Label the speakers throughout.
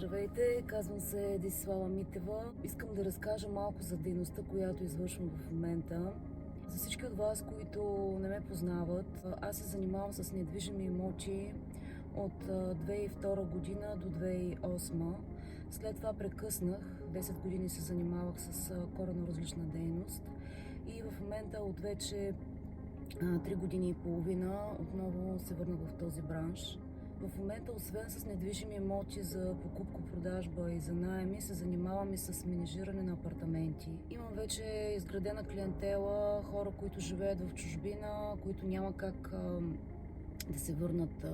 Speaker 1: Здравейте, казвам се Десислава Митева. Искам да разкажа малко за дейността, която извършвам в момента. За всички от вас, които не ме познават, аз се занимавам с недвижими имоти от 2002 година до 2008. След това прекъснах. 10 години се занимавах с коренно различна дейност. И в момента от вече 3 години и половина отново се върнах в този бранш. В момента, освен с недвижими имоти за покупко-продажба и за наеми, се занимавам и с менажиране на апартаменти. Имам вече изградена клиентела, хора, които живеят в чужбина, които няма как да се върнат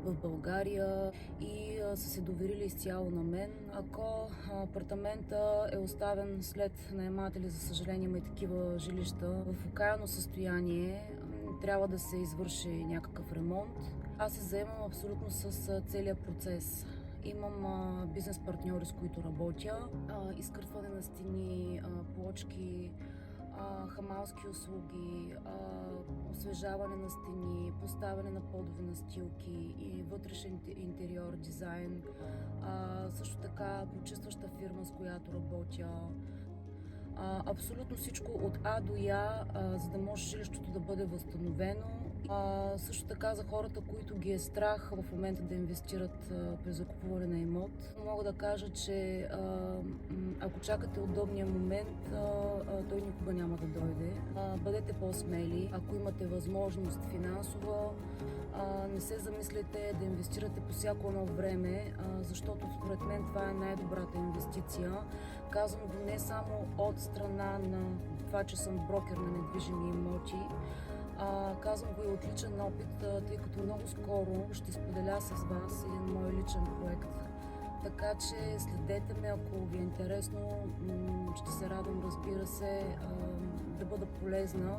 Speaker 1: в България и са се доверили изцяло на мен. Ако апартамента е оставен след наематели, за съжаление има и такива жилища, в окаяно състояние, трябва да се извърши някакъв ремонт. Аз се заемам абсолютно с целия процес. Имам бизнес партньори, с които работя. Изкъртване на стени, плочки, хамалски услуги, освежаване на стени, поставяне на подови настилки и вътрешен интериор, дизайн. Също така почистваща фирма, с която работя. Абсолютно всичко от А до Я, за да може жилището да бъде възстановено. Също така за хората, които ги е страх в момента да инвестират при закупуване на имот, мога да кажа, че ако чакате удобния момент, той никога няма да дойде. Бъдете по-смели, ако имате възможност финансова, не се замисляйте да инвестирате по всяко едно време, защото според мен това е най-добрата инвестиция. Казвам го не само от страна на това, че съм брокер на недвижими имоти, казвам го и от личен опит, тъй като много скоро ще споделя с вас един мой личен проект. Така че следете ме, ако ви е интересно, ще се радвам, разбира се, да бъда полезна.